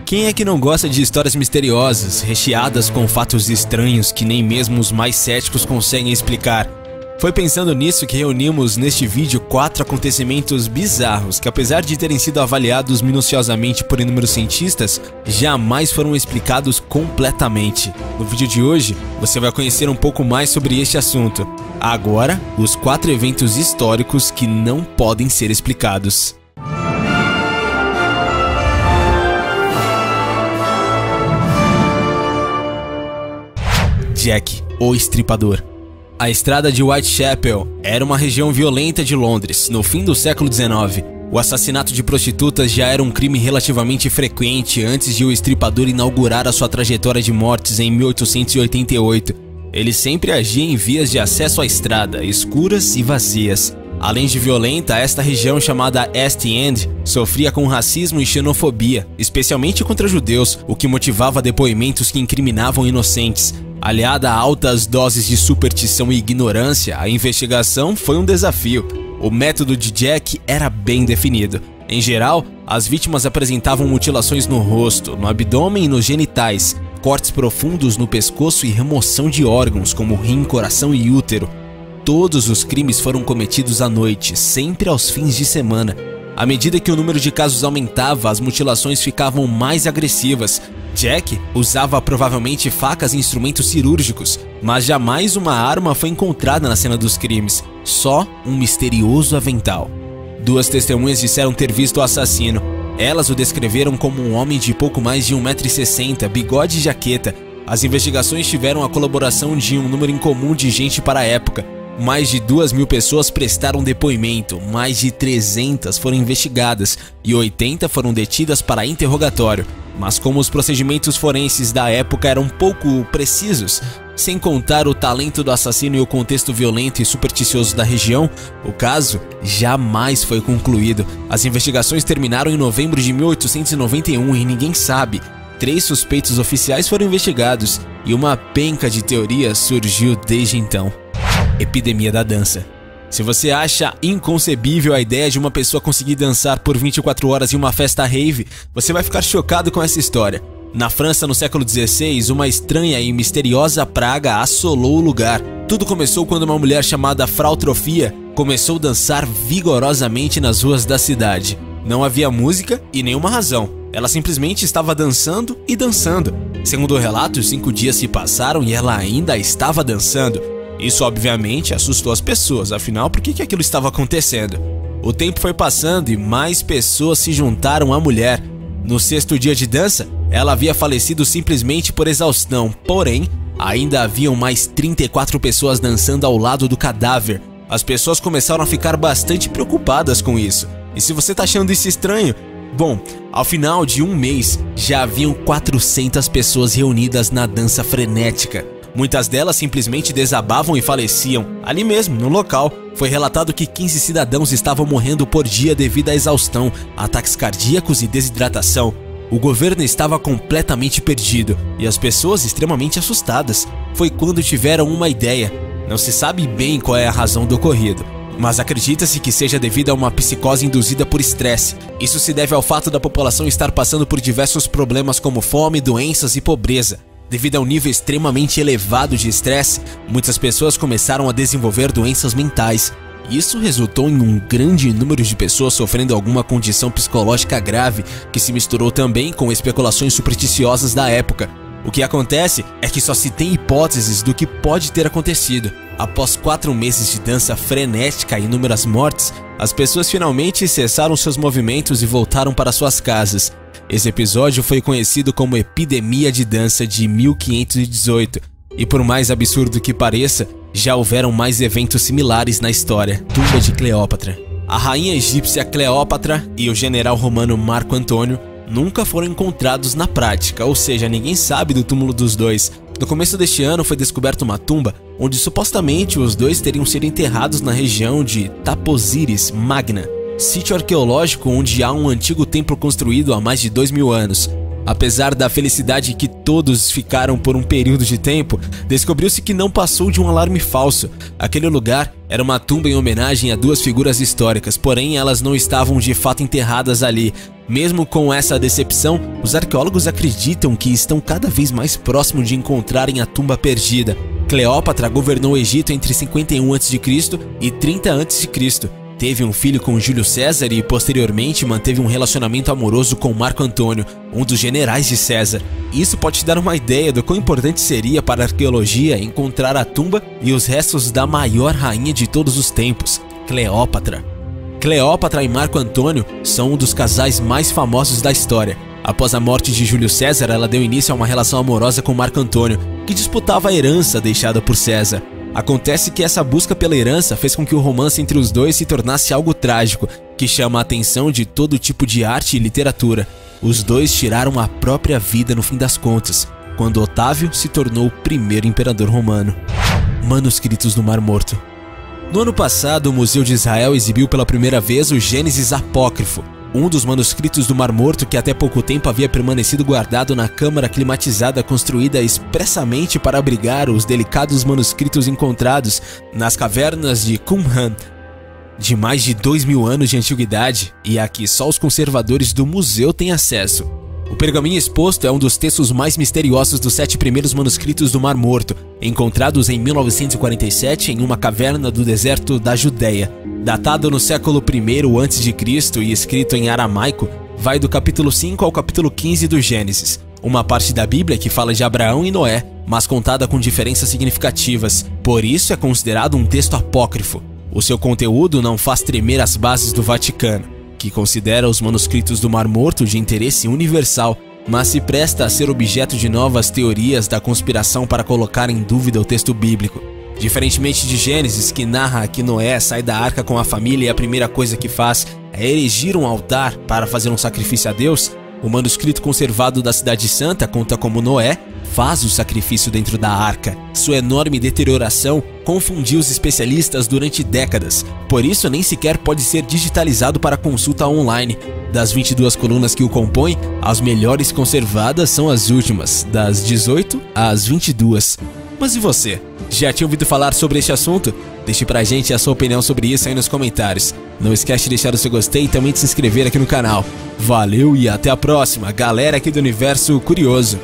Quem é que não gosta de histórias misteriosas, recheadas com fatos estranhos que nem mesmo os mais céticos conseguem explicar? Foi pensando nisso que reunimos neste vídeo 4 acontecimentos bizarros que, apesar de terem sido avaliados minuciosamente por inúmeros cientistas, jamais foram explicados completamente. No vídeo de hoje, você vai conhecer um pouco mais sobre este assunto. Agora, os 4 eventos históricos que não podem ser explicados. Jack, o Estripador. A estrada de Whitechapel era uma região violenta de Londres, no fim do século XIX. O assassinato de prostitutas já era um crime relativamente frequente antes de o Estripador inaugurar a sua trajetória de mortes em 1888. Ele sempre agia em vias de acesso à estrada, escuras e vazias. Além de violenta, esta região chamada East End sofria com racismo e xenofobia, especialmente contra judeus, o que motivava depoimentos que incriminavam inocentes. Aliada a altas doses de superstição e ignorância, a investigação foi um desafio. O método de Jack era bem definido. Em geral, as vítimas apresentavam mutilações no rosto, no abdômen e nos genitais, cortes profundos no pescoço e remoção de órgãos como rim, coração e útero. Todos os crimes foram cometidos à noite, sempre aos fins de semana. À medida que o número de casos aumentava, as mutilações ficavam mais agressivas. Jack usava provavelmente facas e instrumentos cirúrgicos, mas jamais uma arma foi encontrada na cena dos crimes, só um misterioso avental. 2 testemunhas disseram ter visto o assassino. Elas o descreveram como um homem de pouco mais de 1,60 m, bigode e jaqueta. As investigações tiveram a colaboração de um número incomum de gente para a época. Mais de 2.000 pessoas prestaram depoimento, mais de 300 foram investigadas e 80 foram detidas para interrogatório. Mas como os procedimentos forenses da época eram pouco precisos, sem contar o talento do assassino e o contexto violento e supersticioso da região, o caso jamais foi concluído. As investigações terminaram em novembro de 1891 e ninguém sabe. 3 suspeitos oficiais foram investigados e uma penca de teorias surgiu desde então. Epidemia da dança. Se você acha inconcebível a ideia de uma pessoa conseguir dançar por 24 horas em uma festa rave, você vai ficar chocado com essa história. Na França, no século XVI, uma estranha e misteriosa praga assolou o lugar. Tudo começou quando uma mulher chamada Frau Troffea começou a dançar vigorosamente nas ruas da cidade. Não havia música e nenhuma razão. Ela simplesmente estava dançando e dançando. Segundo o relato, 5 dias se passaram e ela ainda estava dançando. Isso obviamente assustou as pessoas, afinal, por que aquilo estava acontecendo? O tempo foi passando e mais pessoas se juntaram à mulher. No 6º dia de dança, ela havia falecido simplesmente por exaustão, porém, ainda haviam mais 34 pessoas dançando ao lado do cadáver. As pessoas começaram a ficar bastante preocupadas com isso. E se você tá achando isso estranho, bom, ao final de um mês, já haviam 400 pessoas reunidas na dança frenética. Muitas delas simplesmente desabavam e faleciam. Ali mesmo, no local, foi relatado que 15 cidadãos estavam morrendo por dia devido à exaustão, ataques cardíacos e desidratação. O governo estava completamente perdido e as pessoas extremamente assustadas. Foi quando tiveram uma ideia. Não se sabe bem qual é a razão do ocorrido, mas acredita-se que seja devido a uma psicose induzida por estresse. Isso se deve ao fato da população estar passando por diversos problemas como fome, doenças e pobreza. Devido a um nível extremamente elevado de estresse, muitas pessoas começaram a desenvolver doenças mentais. Isso resultou em um grande número de pessoas sofrendo alguma condição psicológica grave, que se misturou também com especulações supersticiosas da época. O que acontece é que só se tem hipóteses do que pode ter acontecido. Após 4 meses de dança frenética e inúmeras mortes, as pessoas finalmente cessaram seus movimentos e voltaram para suas casas. Esse episódio foi conhecido como Epidemia de Dança de 1518, e por mais absurdo que pareça, já houveram mais eventos similares na história. Tumba de Cleópatra. A rainha egípcia Cleópatra e o general romano Marco Antônio nunca foram encontrados na prática, ou seja, ninguém sabe do túmulo dos dois. No começo deste ano foi descoberta uma tumba onde supostamente os dois teriam sido enterrados na região de Taposiris Magna, sítio arqueológico onde há um antigo templo construído há mais de 2000 anos. Apesar da felicidade que todos ficaram por um período de tempo, descobriu-se que não passou de um alarme falso. Aquele lugar era uma tumba em homenagem a duas figuras históricas, porém elas não estavam de fato enterradas ali. Mesmo com essa decepção, os arqueólogos acreditam que estão cada vez mais próximos de encontrarem a tumba perdida. Cleópatra governou o Egito entre 51 a.C. e 30 a.C. Teve um filho com Júlio César e posteriormente manteve um relacionamento amoroso com Marco Antônio, um dos generais de César. Isso pode te dar uma ideia do quão importante seria para a arqueologia encontrar a tumba e os restos da maior rainha de todos os tempos, Cleópatra. Cleópatra e Marco Antônio são um dos casais mais famosos da história. Após a morte de Júlio César, ela deu início a uma relação amorosa com Marco Antônio, que disputava a herança deixada por César. Acontece que essa busca pela herança fez com que o romance entre os dois se tornasse algo trágico, que chama a atenção de todo tipo de arte e literatura. Os dois tiraram a própria vida no fim das contas, quando Otávio se tornou o primeiro imperador romano. Manuscritos do Mar Morto. No ano passado, o Museu de Israel exibiu pela primeira vez o Gênesis Apócrifo, um dos manuscritos do Mar Morto que até pouco tempo havia permanecido guardado na câmara climatizada construída expressamente para abrigar os delicados manuscritos encontrados nas cavernas de Qumran, de mais de 2000 anos de antiguidade, e a que só os conservadores do museu têm acesso. O pergaminho exposto é um dos textos mais misteriosos dos 7 primeiros manuscritos do Mar Morto, encontrados em 1947 em uma caverna do deserto da Judéia. Datado no século I a.C. e escrito em aramaico, vai do capítulo 5 ao capítulo 15 do Gênesis, uma parte da Bíblia que fala de Abraão e Noé, mas contada com diferenças significativas, por isso é considerado um texto apócrifo. O seu conteúdo não faz tremer as bases do Vaticano, que considera os manuscritos do Mar Morto de interesse universal, mas se presta a ser objeto de novas teorias da conspiração para colocar em dúvida o texto bíblico. Diferentemente de Gênesis, que narra que Noé sai da arca com a família e a primeira coisa que faz é erigir um altar para fazer um sacrifício a Deus, o manuscrito conservado da Cidade Santa conta como Noé faz o sacrifício dentro da arca. Sua enorme deterioração confundiu os especialistas durante décadas, por isso nem sequer pode ser digitalizado para consulta online. Das 22 colunas que o compõem, as melhores conservadas são as últimas, das 18 às 22. Mas e você? Já tinha ouvido falar sobre este assunto? Deixe pra gente a sua opinião sobre isso aí nos comentários. Não esquece de deixar o seu gostei e também de se inscrever aqui no canal. Valeu e até a próxima, galera aqui do Universo Curioso.